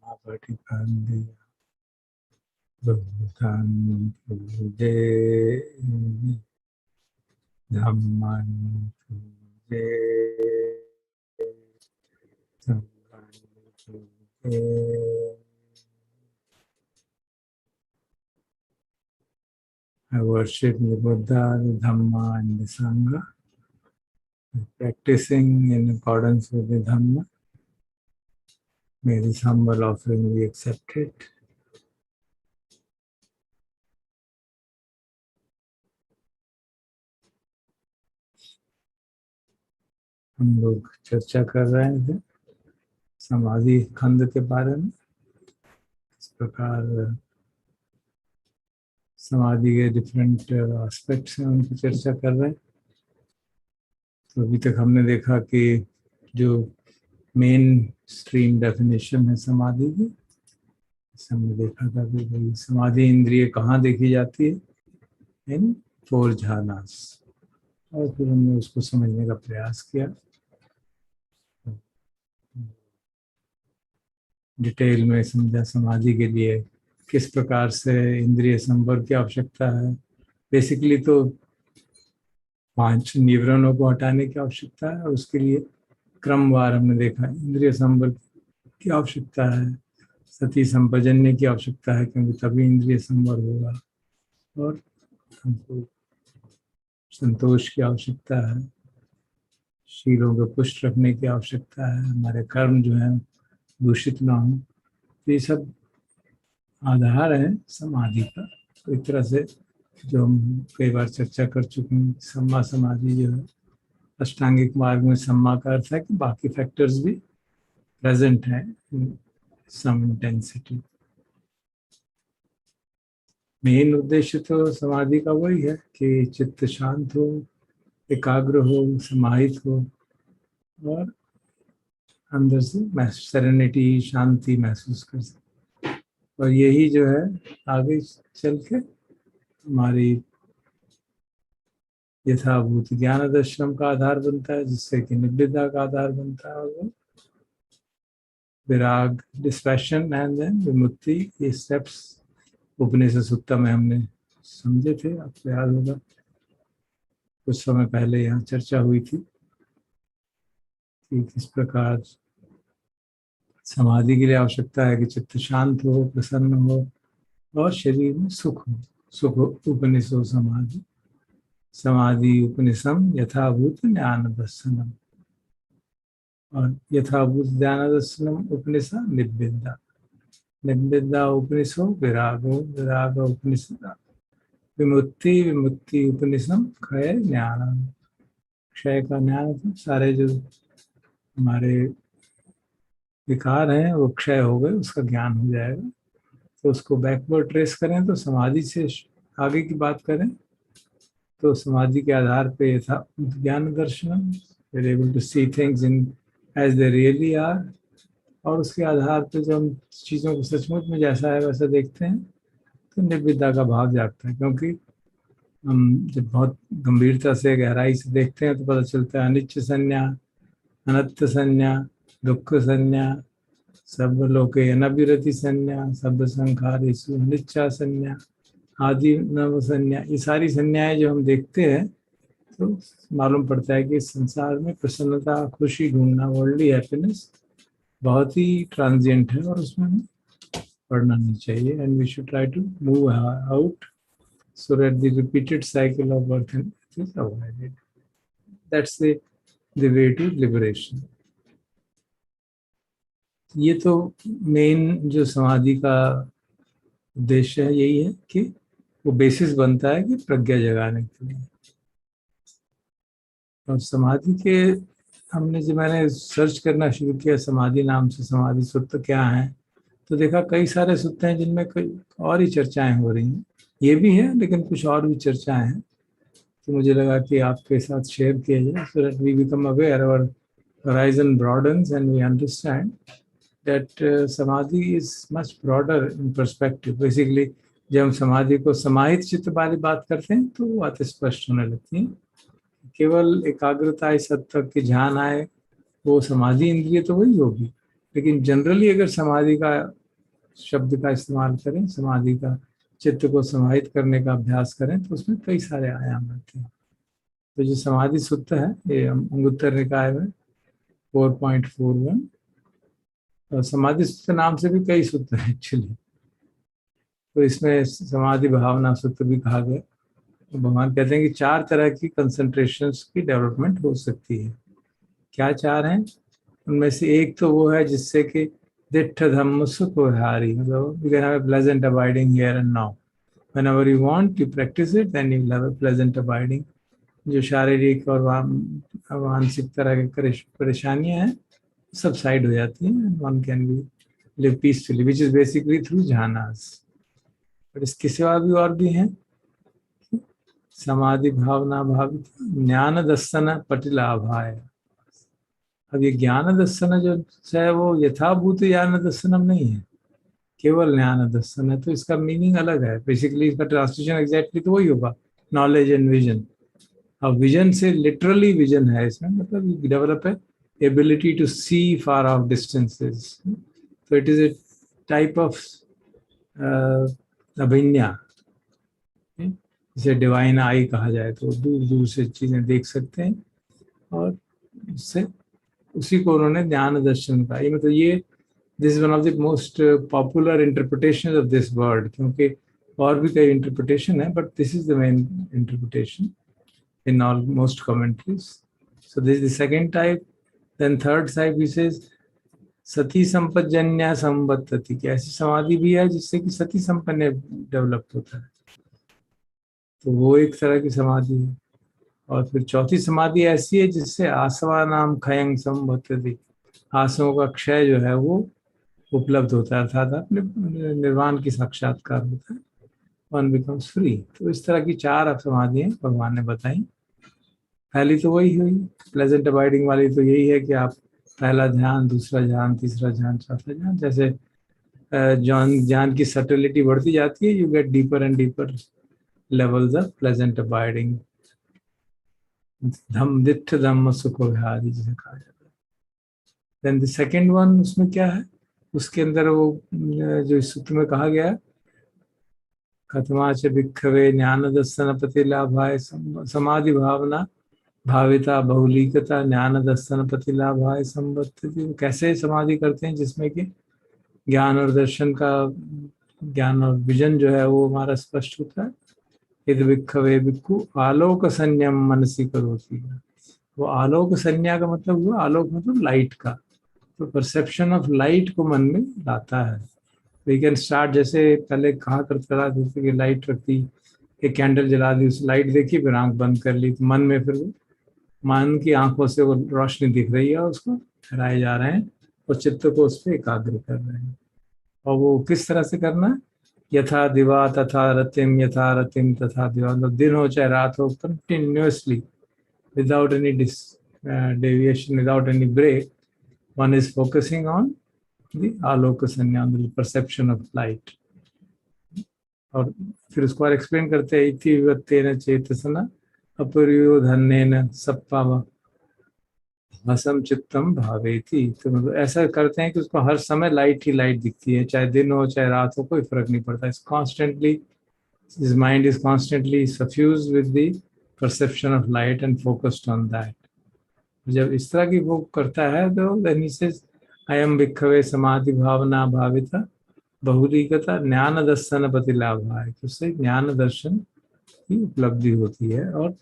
Samapatipandiya Bhutan Puje Dhamman Puje Dhamman Puje. I worship the Buddha, the Dhamma and the Sangha, practicing in accordance with the Dhamma. May this humble offering be accepted. हम लोग चर्चा कर रहे थे समाधि खंड के बारे में, इस प्रकार समाधि के डिफरेंट एस्पेक्ट्स हैं उनकी चर्चा कर रहे हैं। तो अभी तक हमने देखा कि जो मेन स्ट्रीम डेफिनेशन है समाधि की, हमने देखा था कि भाई समाधि इंद्रिय कहाँ देखी जाती है, इन 4 जहानास, और फिर हमने उसको समझने का प्रयास किया। डिटेल में समझा समाधि के लिए किस प्रकार से इंद्रिय संपर्क की आवश्यकता है। बेसिकली तो 5 न्यूरॉनों को हटाने की आवश्यकता है, और उसके लिए क्रमवार हमने देखा इंद्रिय संपर्क की आवश्यकता है, सती संपजन्य की आवश्यकता है, क्योंकि तभी इंद्रिय संपर्क होगा, और हमको संतोष की आवश्यकता है, शीलों को पुष्ट रखने की आवश्यकता है, हमारे कर्म जो है दूषित ना हो। तो ये सब आधार है समाधि का। तो एक तरह से जो हम कई बार चर्चा कर चुके हैं, सम्मा समाधि जो है अष्टांगिक मार्ग में सम्मा का अर्थ है कि बाकी फैक्टर्स भी प्रेजेंट हैं इन सम इंटेंसिटी। मेन उद्देश्य तो समाधि का वही है कि चित्त शांत हो, एकाग्र हो, समाहित हो, और अंदर से सेरेनिटी, शांति महसूस कर सके। और यही जो है आगे चल के हमारी यथाभूत ज्ञान दर्शन का आधार बनता है, जिससे कि निब्बिदा का आधार बनता है, और विराग, डिस्पैशन एंड देन विमुक्ति। ये स्टेप्स उपनिषद सूत्र में हमने समझे थे, आपको याद होगा कुछ समय पहले यहाँ चर्चा हुई थी कि किस प्रकार समाधि के लिए आवश्यकता है कि चित्त शांत हो, प्रसन्न हो, और शरीर में सुख हो। सुख उपनिषो समाधि, समाधि उपनिषम यथाभूत ज्ञान दर्शनम, और यथाभूत ज्ञान दर्शनम उपनिषद निब्बिदा, निब्बिदा उपनिषो विरागो, विराग उपनिषद विमुक्ति, विमुक्ति उपनिषम क्षय ज्ञानम। क्षय का ज्ञान तो सारे जो हमारे विकार हैं वो क्षय हो गए, उसका ज्ञान हो जाएगा। तो उसको बैकवर्ड ट्रेस करें तो समाधि से आगे की बात करें तो समाधि के आधार पे यथा ज्ञान दर्शनम, we are able to see things in as they really are, और उसके आधार पे जब हम चीज़ों को सचमुच में जैसा है वैसा देखते हैं तो निर्विद्या का भाव जागता है। क्योंकि हम जब बहुत गंभीरता से गहराई से देखते हैं तो पता चलता है अनिच्च संज्ञा, अनत्त संज्ञा, दुख संज्ञा, सब लोके अनविरति संज्ञा, सब संखारेषु अनिच्छा संज्ञा, आदि नव संज्ञा, ये सारी संज्ञाएं जो हम देखते हैं तो मालूम पड़ता है कि इस संसार में प्रसन्नता, खुशी ढूंढना, वर्ल्डली हैप्पीनेस बहुत ही ट्रांजिएंट है, और उसमें हमें पढ़ना नहीं चाहिए। And we should try to move out so that the repeated cycle of birth and death is avoided. That's the way to liberation. ये तो मेन जो समाधि का उद्देश्य है यही है कि वो बेसिस बनता है कि प्रज्ञा जगाने के लिए। और समाधि के हमने जब मैंने सर्च करना शुरू किया समाधि नाम से समाधि सूत्र क्या है, तो देखा कई सारे सूत्र हैं जिनमें कई और ही चर्चाएं हो रही हैं। ये भी है लेकिन कुछ और भी चर्चाएं हैं, तो मुझे लगा कि आपके साथ शेयर किया जाए so that we become aware, our horizon broadens and we understand that samadhi is much broader in perspective. Basically जब हम समाधि को समाहित चित्त वाली बात करते हैं तो वो बातें स्पष्ट होने लगती हैं। केवल एकाग्रता इस हद तक कि ध्यान आए वो समाधि इंद्रिय तो वही होगी, लेकिन जनरली अगर समाधि का शब्द का इस्तेमाल करें, समाधि का चित्त को समाहित करने का अभ्यास करें, तो उसमें कई सारे आयाम आते हैं। तो जो समाधि सूत्र है ये अंगुत्तर निकाय में 4.41, और समाधि सूत्र नाम से भी कई सूत्र हैं एक्चुअली, तो इसमें समाधि भावना सूत्र भी कहा गया। तो भगवान कहते हैं कि 4 तरह की कंसंट्रेशंस की डेवलपमेंट हो सकती है। क्या 4 हैं? उनमें से एक तो वो है जिससे कि दिट्ठ धम्म सुख विहारी, मतलब you can have a pleasant abiding here and now. Whenever you want, you practice it, then you will have a pleasant abiding. जो शारीरिक और मानसिक तरह की परेशानियां हैं सब साइड हो जाती हैं। One can be live peacefully, which is basically through jhanas. और इसके सिवा भी और भी हैं, समाधि भावना भावित ज्ञान दर्शन पटिलाभाय। अब ये ज्ञान दर्शन जो है वो यथाभूत ज्ञान दर्शनम नहीं है, केवल ज्ञान दर्शन है। तो इसका मीनिंग अलग है, बेसिकली इसका ट्रांसलेशन एग्जैक्टली तो वही होगा, नॉलेज एंड विजन। अब विजन से लिटरली विजन है इसमें, मतलब डेवलप है ability to see far of distances. तो it is a type of अभिज्ञा, जिसे डिवाइन आई कहा जाए, तो दूर दूर से चीजें देख सकते हैं, और उससे उसी को उन्होंने ज्ञान दर्शन कहा। ये मतलब ये this is one of the most popular interpretation of this word, क्योंकि और भी कई इंटरप्रिटेशन है, but this is the main interpretation in all most commentaries. So this is the second type. Then third type he says सती संपज्जन्या संबद्धति, कि ऐसी समाधि भी है जिससे कि सती संपन्न डेवलप होता है, तो वो एक तरह की समाधि है। और फिर चौथी समाधि ऐसी है जिससे आसवा नाम खयंग संबद्धति, आसवों का क्षय जो है वो उपलब्ध होता है, अर्थात अपने निर्वाण की साक्षात्कार होता है, वन बिकम्स फ्री। तो इस तरह की 4 समाधियां भगवान ने बताई। पहली तो वही हुई प्लेजेंट अबाइडिंग वाली, तो यही है कि आप पहला ध्यान, दूसरा ध्यान, तीसरा ध्यान, चौथा ध्यान, जैसे ज्ञान की सटलिटी बढ़ती जाती है, you get deeper and deeper levels of pleasant abiding, धम्म दिट्ठ धम्म सुख विहारी जिसे कहा जाता है। देन द सेकंड वन, उसमें क्या है, उसके अंदर वो जो इस सूत्र में कहा गया है, कथमाच भिक्खवे ज्ञान दर्शन प्रतिलाभाय समाधि भावना भाविता बहुलीकता ज्ञान दर्शन प्रतिलाभाय संबद्धति। कैसे समाधि करते हैं जिसमें कि ज्ञान और दर्शन का, ज्ञान और विजन जो है वो हमारा स्पष्ट होता है। यदि भिक्खवे भिक्खु आलोक संयम मनसी करोति, वो आलोक संज्ञा का मतलब हुआ, आलोक मतलब लाइट का, तो परसेप्शन ऑफ लाइट को मन में लाता है। वी कैन स्टार्ट, जैसे पहले कहा करता था जैसे कि लाइट रखती, एक कैंडल जला दी, उस लाइट देखी, फिर आंख बंद कर ली, तो मन में फिर मन की आंखों से वो रोशनी दिख रही है, उसको ठहराए जा रहे हैं और चित्त को उस पर एकाग्र कर रहे हैं। और वो किस तरह से करना है, यथा दिवा तथा रतिम, यथा रतिम तथा दिवा, मतलब दिन हो चाहे रात हो, continuously without any deviation, without any break, one is focusing on the आलोक संज्ञा, द परसेप्शन ऑफ लाइट। और फिर उसको और एक्सप्लेन करते हैं, इति विवत्तेन चेतसना अपरियोधन्नेन सप्पाव भसम चित्तम भावेति। तो मतलब ऐसा करते हैं कि उसको हर समय लाइट ही लाइट दिखती है, चाहे दिन हो चाहे रात हो, कोई फर्क नहीं पड़ता। इस constantly, his mind is constantly suffused with the perception of light and focused on that. जब इस तरह की वो करता है तो देन ही सेज अयम भिक्खवे समाधि भावना भाविता बहुलीकता ज्ञान दर्शन प्रतिलाभाय, उससे ज्ञान दर्शन की उपलब्धि होती है। और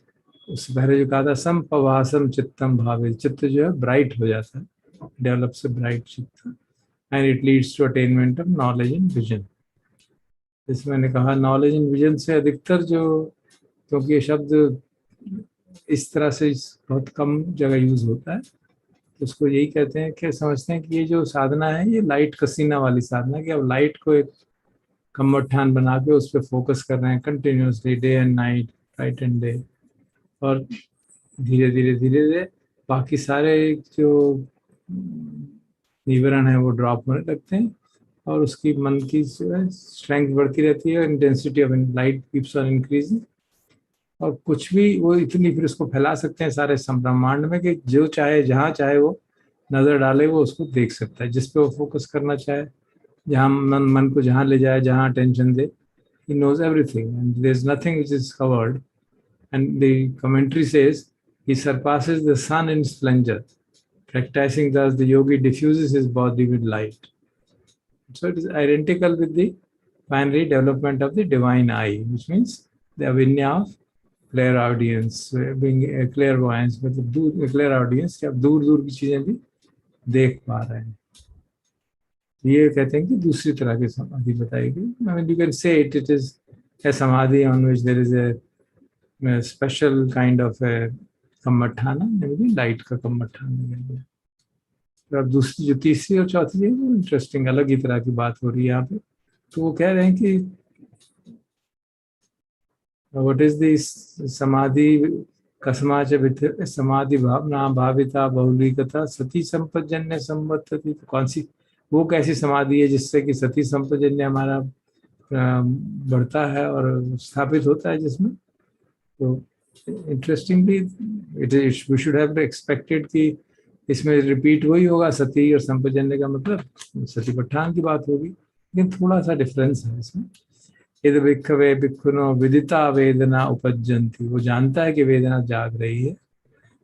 उससे पहले जो कहा था संपवासम चित्तम भावे, चित्त जो है ब्राइट हो जाता है, डेवलप से ब्राइट चित्त, and it leads to attainment of knowledge and vision. जैसे मैंने कहा नॉलेज एंड विजन से अधिकतर जो, क्योंकि ये शब्द इस तरह से बहुत कम जगह यूज होता है, तो उसको यही कहते हैं कि समझते हैं कि ये जो साधना है ये लाइट कसीना वाली साधना है, कि अब लाइट को एक कम्बठान बना के उस पर फोकस कर रहे हैं continuously, day and night, night and day, और धीरे धीरे धीरे धीरे बाकी सारे जो विवरण है वो ड्रॉप होने लगते हैं, और उसकी मन की स्ट्रेंथ बढ़ती रहती है, intensity of light keeps on increasing, और कुछ भी वो इतनी फिर उसको फैला सकते हैं सारे ब्रह्मांड में कि जो चाहे जहाँ चाहे वो नजर डाले वो उसको देख सकता है, जिस पे वो फोकस करना चाहे, जहाँ मन को जहाँ ले जाए, जहाँ attention they, he knows everything and there's nothing which is covered. And the commentary says he surpasses the sun in splendor. Practicing thus, the yogi diffuses his body with light. So it is identical with the finally development of the divine eye, which means the avinya of clairaudience, being a clairvoyance, मतलब clairaudience कि आप दूर दूर की चीजें भी देख पा रहे हैं. ये कहते हैं कि दूसरी तरह की समाधि बताई गई. I mean, you can say it is a samadhi on which there is a special kind of a kammatthana, maybe light का kammatthana. तो अब दूसरी जो तीसरी और चौथी है वो इंटरेस्टिंग अलग ही तरह की बात हो रही है यहाँ पे. तो वो कह रहे हैं कि व्हाट इज दिस समाधि कसमाच समाधि भावना भाविता बहुलिकता सती संपजन्य संबद्धति. तो कौन सी वो कैसी समाधि है जिससे कि सती संपजन्य हमारा बढ़ता है और स्थापित होता है जिसमें. तो interestingly it is we should have expected कि इसमें रिपीट वही होगा, सती और संपजन्य का मतलब सतीपट्ठान की बात होगी, लेकिन थोड़ा सा डिफरेंस है इसमें. यदि भिक्खवे भिक्खुनो विदिता वेदना उपज्जन्ति, वो जानता है कि वेदना जाग रही है.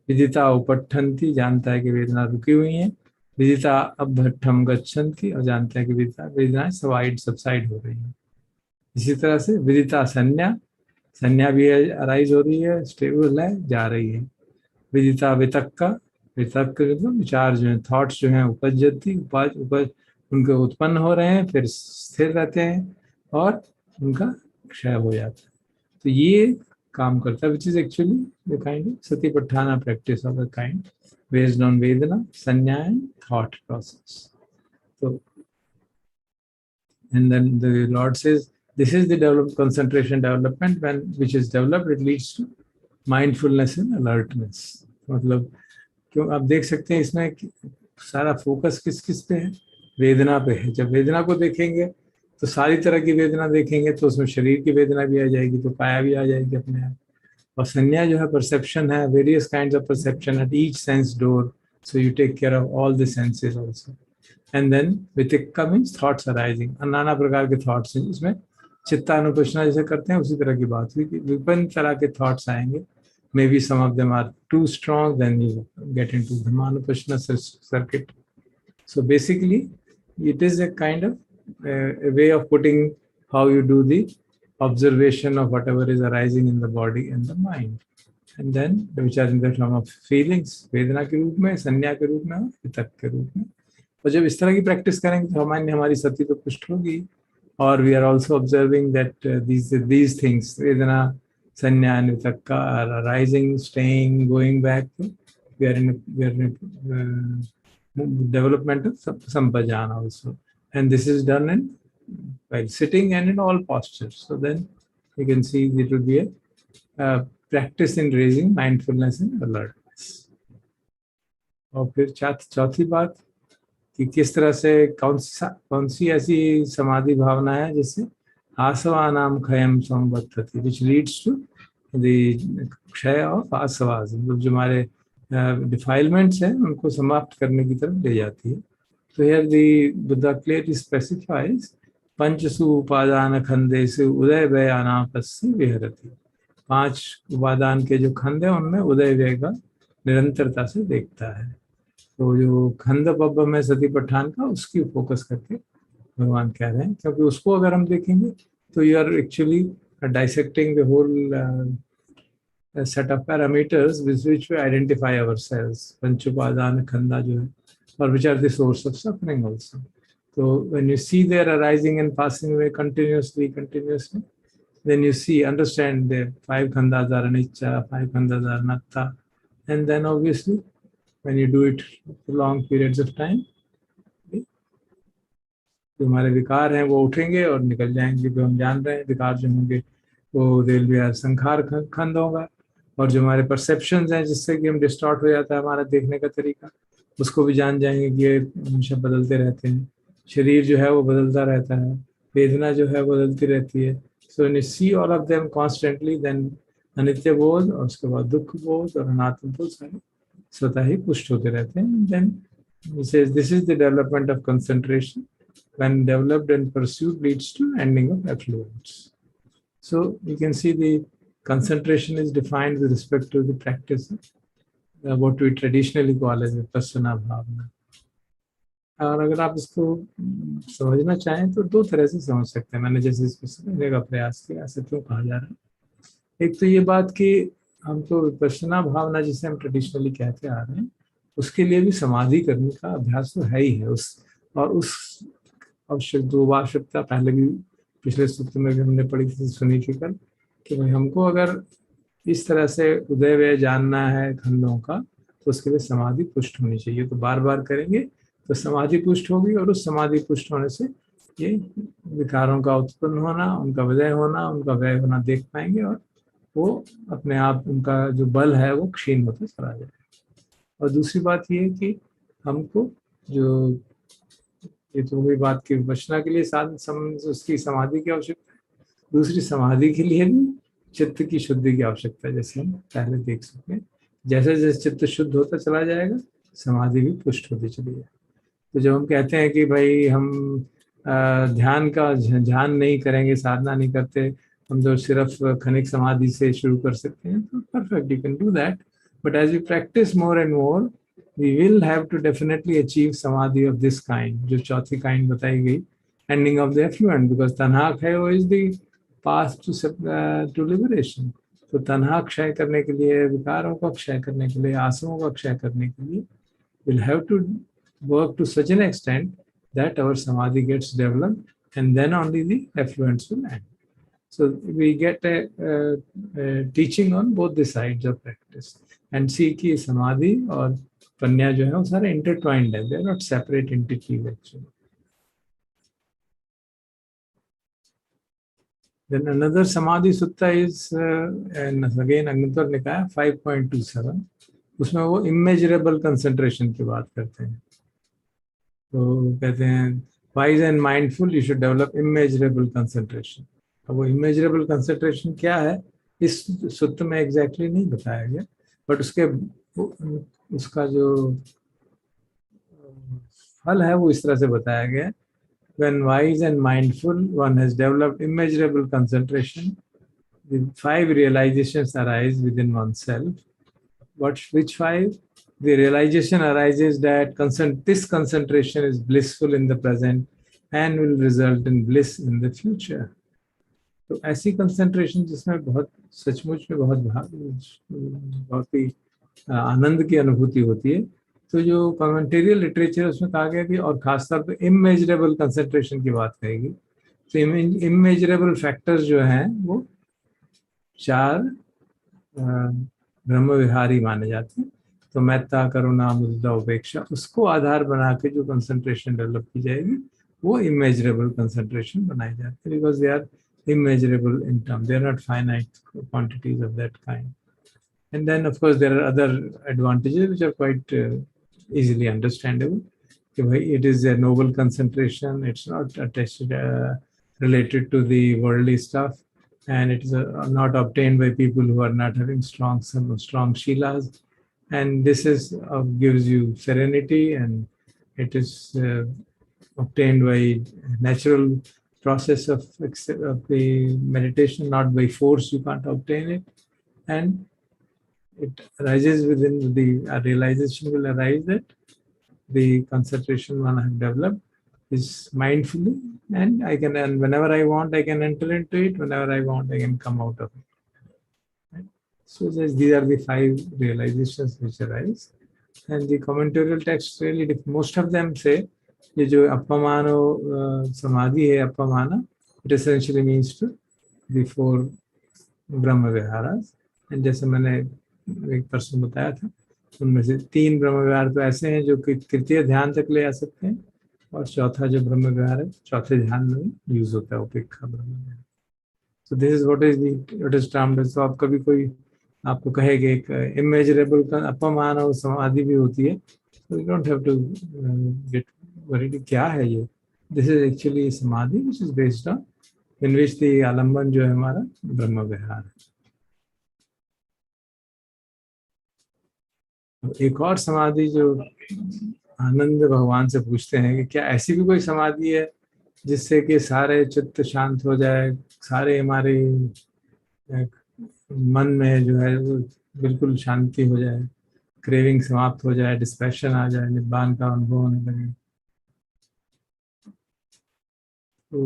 विदिता उपट्ठन्ति, जानता है कि वेदना रुकी हुई है. विदिता अभट्ठम गच्छन्ति, और जानता है कि वेदना सबसाइड हो रही है. इसी तरह से विदिता संज्ञा, संज्ञा भी अराइज हो रही है, स्टेबल है, जा रही है. विदिता वितक्का, वितक्क मतलब विचार जो है, थॉट्स जो हैं उपज्जति, उपज उनके उत्पन्न हो रहे हैं, फिर स्थिर रहते हैं और उनका क्षय हो जाता है. तो ये काम करता है, which is actually the kind of सतीपट्ठाना practice of the kind based on वेदना, संज्ञा एंड थॉट प्रोसेस. तो and then the Lord says this is the developed concentration development which is developed, it leads to mindfulness and alertness. मतलब क्यों आप देख सकते हैं इसमें सारा फोकस किस किस पे है, वेदना पे है. जब वेदना को देखेंगे तो सारी तरह की वेदना देखेंगे तो उसमें शरीर की वेदना भी आ जाएगी, तो काया भी आ जाएगी अपने आप. और संज्ञा जो है परसेप्शन है, various kinds of perception at each sense door, so you take care of all the senses also. And then वितिक्का मीन्स थॉट्स अराइजिंग, नाना प्रकार के थॉट्स हैं. इसमें चित्तानुपश्ना जैसे करते हैं उसी तरह की बात हुई कि विभिन्न तरह के थॉट्स आएंगे. Maybe some of them are too strong, then you get into Dhamma circuit. So basically, it is a kind of a way of putting how you do the observation of whatever is arising in the body and the mind. And then, which are in the form of feelings, Vedana के रूप में, संज्ञा के रूप में, वितक्क के रूप में. और जब इस तरह की प्रैक्टिस करेंगे तो हमारी सती तो पुष्ट होगी. और we are also observing that these things, Vedana, Sanya and Vitakka are arising, staying, going back. We are in a development of sampajana also. And this is done in while sitting and in all postures. So then you can see it will be a practice in raising mindfulness and alertness. और फिर चौथी बात कि किस तरह से कौन सी ऐसी समाधि भावना है जिससे आसवानाम क्षयम संबद्धति, which leads to the क्षय ऑफ आसवास, मतलब जो हमारे डिफाइलमेंट्स हैं उनको समाप्त करने की तरफ ले जाती है. तो here the Buddha clearly specifies पंचसु उपादान खंडेषु उदय व्यय अनापस्य विहरति. 5 उपादान के जो खंड है उनमें उदय व्यय का निरंतरता से देखता है. तो जो खंड पब्ब में सतीपट्ठान का, उसकी फोकस करके भगवान कह रहे हैं, क्योंकि उसको अगर हम देखेंगे तो you are actually dissecting the whole set of parameters with which we identify ourselves. Panchupadana khanda जो है, और which are the source of suffering also. So when you see their arising and passing away continuously, then you see, understand the 5 khandas are anicca, 5 khandas are anatta, and then obviously when you do it for long periods of time, जो हमारे विकार हैं वो उठेंगे और निकल जाएंगे. जो हम जान रहे हैं विकार जो होंगे वो दिल भी संखार खंड होगा. और जो हमारे परसेप्शंस हैं जिससे कि हम डिस्टॉर्ट हो जाता है हमारा देखने का तरीका, उसको भी जान जाएंगे कि ये हमेशा बदलते रहते हैं. शरीर जो है वो बदलता रहता है, वेदना जो है बदलती रहती है. So when you see all of them constantly, then अनित्य बोध और उसके बाद दुख बोध और अनात्म बोध सारे स्वतः ही पुष्ट होते रहते हैं. Then He says this is the development of concentration. When developed and pursued, leads to ending of affluence. So you can see the concentration is defined with respect to the practice of what we traditionally call as vipassana bhavana. और अगर आप इसको समझना चाहें तो दो तरह से समझ सकते हैं. मैंने जैसे इसको समझने का प्रयास किया, ऐसे क्यों कहा जा रहा है. एक तो ये बात कि हम तो विपश्यना भावना जिसे हम ट्रेडिशनली कहते आ रहे हैं, उसके लिए भी समाधि करने का अभ्यास तो है ही है. उस आवश्यकता पहले भी पिछले सूत्र में भी हमने पढ़ी थी, सुनी थी कल, कि भाई हमको अगर इस तरह से उदय व्यय जानना है खंडों का, तो उसके लिए समाधि पुष्ट होनी चाहिए. तो बार बार करेंगे तो समाधि पुष्ट होगी, और उस समाधि पुष्ट होने से ये विकारों का उत्पन्न होना, उनका विदय होना, उनका व्यय होना देख पाएंगे, और वो अपने आप उनका जो बल है वो क्षीण होता चला जाएगा. और दूसरी बात ये है कि हमको जो ये तो वही बात की विपश्यना के लिए उसकी समाधि की आवश्यकता है. दूसरी समाधि के लिए भी चित्त की शुद्धि की आवश्यकता है. जैसे हम पहले देख सकते हैं, जैसे जैसे चित्त शुद्ध होता चला जाएगा, समाधि भी पुष्ट होती चली जाएगी. तो जब हम कहते हैं कि भाई हम ध्यान नहीं करेंगे, साधना नहीं करते, हम जो सिर्फ खनिक समाधि से शुरू कर सकते हैं, तो perfect, you can do that. But as you practice more and more, we will have to definitely achieve samadhi of this kind, जो चौथी kind बताई गई, ending of the affluent, because tanha khayo is the path to liberation. तो तन्हा क्षय करने के लिए, विकारों का क्षय करने के लिए, आसनों का क्षय करने के लिए, we'll have to work to such an extent that our samadhi gets developed, and then only the affluence will end. So we get a teaching on both the sides of practice, and see कि samadhi और पन्या जो है वो सारे intertwined है. They are not separate entities actually. Then another samadhi sutta is again Anguttara Nikaya 5.27. उसमें वो immeasurable concentration की बात करते हैं. तो कहते हैं wise and mindful you should develop immeasurable concentration. अब वो immeasurable concentration क्या है इस सूत्र में exactly नहीं बताया गया, but उसका जो फल है वो इस तरह से बताया गया. When wise and mindful one has developed immeasurable concentration, the 5 realizations arise within oneself. Which 5? The realization arises that this concentration is blissful in the present and will result in bliss in the future. तो ऐसी concentration जिसमें बहुत सचमुच में बहुत ही आनंद की अनुभूति होती है. तो जो कमेंटेरियल लिटरेचर उसमें कहा गया कि, और खासतौर पे इमेजरेबल कंसंट्रेशन की बात करेगी, तो इमेजरेबल फैक्टर्स जो हैं वो 4 ब्रह्म विहारी माने जाते हैं. तो मेत्ता, करुणा, मुदिता, उपेक्षा, उसको आधार बना के जो कंसंट्रेशन डेवलप की जाएगी वो इमेजरेबल कंसंट्रेशन बनाई जाती है. Because they are immeasurable in term, they are not finite quantities of that kind. And then of course there are other advantages which are quite easily understandable. It is a noble concentration, it's not attached related to the worldly stuff, and it is not obtained by people who are not having strong shilas, and this is gives you serenity, and it is obtained by natural process of the meditation, not by force. You can't obtain it, and it arises within the realization will arise that the concentration one I have developed is mindfully, and whenever I want I can enter into it, whenever I want I can come out of it. Right? So these are the 5 realizations which arise, and the commentarial text really, most of them say ये जो अपमानो समाधि है, अपमाना, it essentially means to the 4 Brahma विहारास. And जैसे मैंने एक person बताया था, उनमें से 3 ब्रह्म विहार तो ऐसे हैं जो कि तृतीय ध्यान तक ले आ सकते हैं, और चौथा जो ब्रह्म विहार है चौथे ध्यान में यूज होता है, उपेक्षा ब्रह्म विहार. So this is what is termed. तो आप कभी कोई आपको कहेगा एक इमेजरेबल अपमान और समाधि भी होती है, so you don't have to get worried क्या है ये. This is actually samadhi which is based on, in which the आलम्बन जो है हमारा ब्रह्म विहार है. एक और समाधि जो आनंद भगवान से पूछते हैं कि क्या ऐसी भी कोई समाधि है जिससे कि सारे चित्त शांत हो जाए, सारे हमारे मन में जो है वो बिल्कुल शांति हो जाए, क्रेविंग समाप्त हो जाए, डिस्पैशन आ जाए, निब्बान का अनुभव होने लगे। तो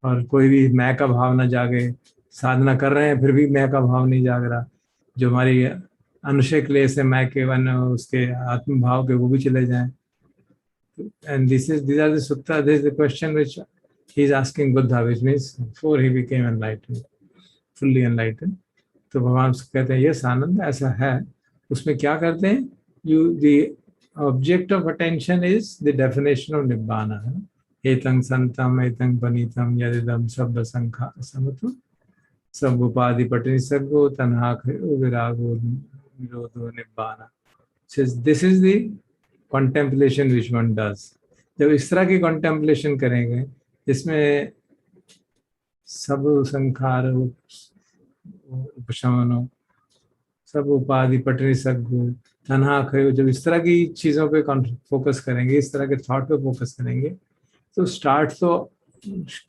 और कोई भी मैं का भाव ना जागे, साधना कर रहे हैं फिर भी मैं का भाव नहीं जाग रहा, जो हमारी अनुशय क्लेश है मैं के वन उसके आत्म भाव के वो भी चले जाएं। And these are the sutta, this is the question which he is asking Buddha, which means before he became enlightened, fully enlightened. तो भगवान कहते हैं यस आनंद ऐसा है, उसमें क्या करते हैं, you the object of attention is the definition of निब्बाना है, एतं संतम एतं पनीतम यदिदम शब्द संखा समतो सब उपाधि पटिनिसर्गो तन्हाखयो विरागो निरोधो निब्बाना। This is the contemplation which one does। जब इस तरह की contemplation करेंगे इसमें सब संखार उपशमनो सब उपाधि पटरी सद्गु तन्हा खयो, जब इस तरह की चीज़ों पे फोकस करेंगे, इस तरह के थॉट पे फोकस करेंगे, तो स्टार्ट तो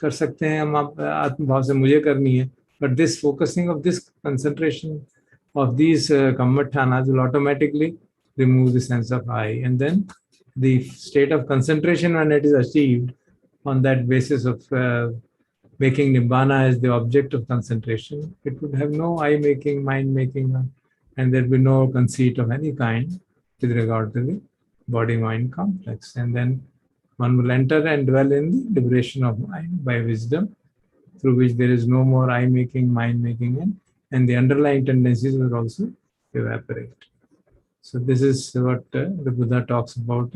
कर सकते हैं हम आत्मभाव से मुझे करनी है, but this focusing of this concentration of these kammathanas will automatically remove the sense of I, and then the state of concentration, when it is achieved on that basis of making nibbana as the object of concentration, it would have no I making, mind making, and there will be no conceit of any kind with regard to the body mind complex, and then one will enter and dwell in the liberation of mind by wisdom, through which there is no more I making, mind making, and the underlying tendencies will also evaporate. So this is what the Buddha talks about.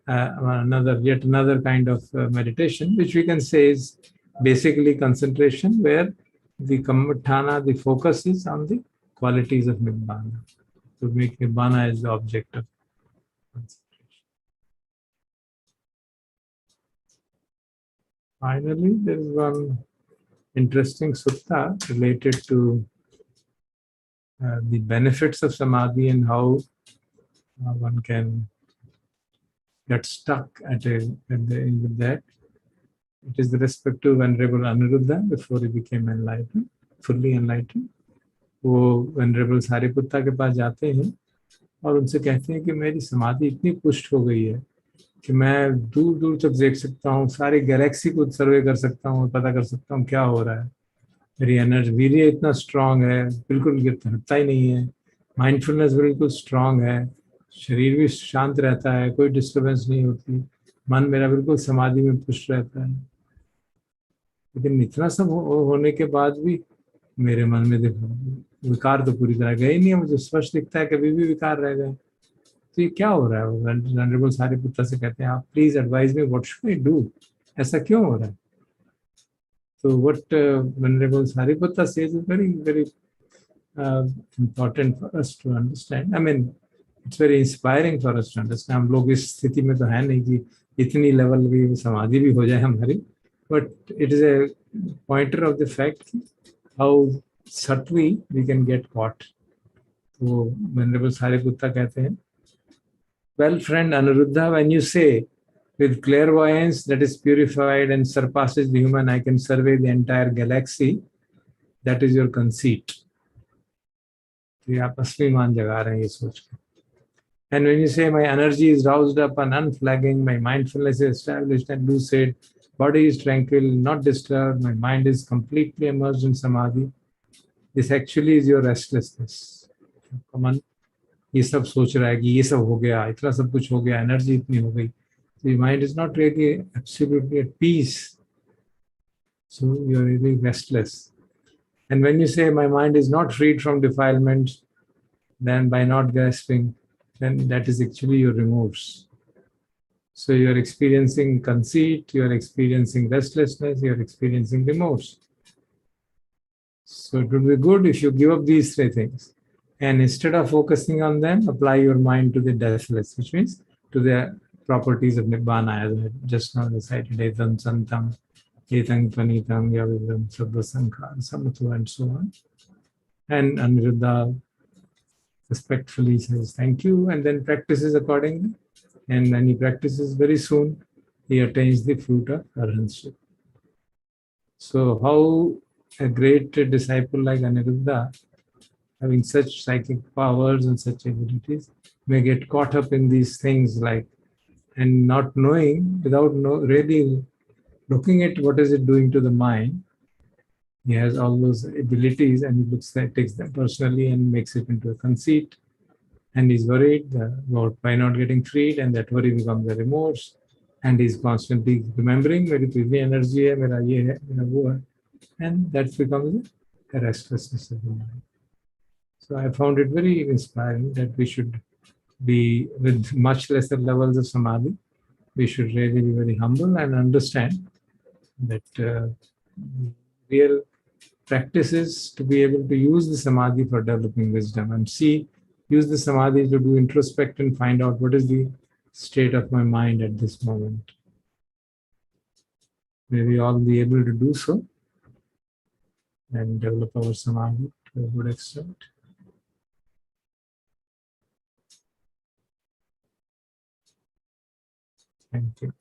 Yet another kind of meditation, which we can say is basically concentration, where the kammatthana, the focus is on the qualities of nibbana, to make nibbana as the object of concentration. Finally, there is one interesting sutta related to the benefits of samadhi and how one can get stuck with that. It is the respective Venerable Anuruddha before he became enlightened, fully enlightened. वो Venerable Sariputta के पास जाते हैं और उनसे कहते हैं कि मेरी समाधि इतनी पुष्ट हो गई है कि मैं दूर दूर तक देख सकता हूँ, सारी गैलेक्सी को सर्वे कर सकता हूँ, पता कर सकता हूँ क्या हो रहा है। मेरी एनर्जी वीर्य इतना स्ट्रांग है, बिल्कुल गिरता ही नहीं है, माइंडफुलनेस बिल्कुल स्ट्रांग है, शरीर भी शांत रहता है, कोई डिस्टर्बेंस नहीं होती, मन मेरा बिल्कुल समाधि में पुष्ट रहता है। लेकिन इतना सब होने के बाद भी मेरे मन में देखो विकार तो पूरी तरह गए नहीं है, मुझे स्पष्ट दिखता है कभी भी विकार रह गए। तो ये क्या हो रहा है? वेनरेबल सारिपुत्ता से कहते हैं आप please advise me what should I do, ऐसा क्यों हो रहा है? So what Venerable Sariputta says is very important for us to understand. I mean, it's very inspiring for us to understand. हम लोग इस स्थिति में तो है नहीं कि इतनी लेवल की समाधि भी हो जाए हमारी, but it is a pointer of the fact how subtly we can get caught. तो Venerable Sariputta कहते हैं, well, friend Anuruddha, when you say with clairvoyance that is purified and surpasses the human, I can survey the entire galaxy, that is your conceit. तो ये आप असली मान जगा रहे हैं ये सोच के। And when you say my energy is roused up and unflagging, my mindfulness is established and lucid, body is tranquil, not disturbed, my mind is completely immersed in samadhi, this actually is your restlessness. मन ये सब सोच रहा है कि ये सब हो गया, इतना सब कुछ हो गया, एनर्जी इतनी हो गई, the mind is not really absolutely at peace. So you are really restless. And when you say my mind is not freed from defilement, then by not grasping, then that is actually your remorse. So you are experiencing conceit, you are experiencing restlessness, you are experiencing remorse. So it would be good if you give up these three things. And instead of focusing on them, apply your mind to the deathless, which means to the properties of Nibbana, as I just now recited, Etam Santam, Etang Panitam, Yavidam, Sabda Sankhar, Samatva, and so on. And Aniruddha respectfully says thank you, and then practices accordingly. And when he practices, very soon he attains the fruit of arahantship. So how a great disciple like Aniruddha, having such psychic powers and such abilities, may get caught up in these things, like, and not knowing, without really looking at what is it doing to the mind. He has all those abilities, and he takes them personally and makes it into a conceit, and he's worried about why not getting freed, and that worry becomes a remorse, and he's constantly remembering, मेरी तो इतनी energy है, मेरा ये है, मेरा वो है, and that becomes a restlessness of the mind. So I found it very inspiring that we should be with much lesser levels of samadhi. We should really be very humble and understand that real practice is to be able to use the samadhi for developing wisdom, and use the samadhi to do introspect and find out what is the state of my mind at this moment. May we all be able to do so and develop our samadhi to a good extent. Thank you.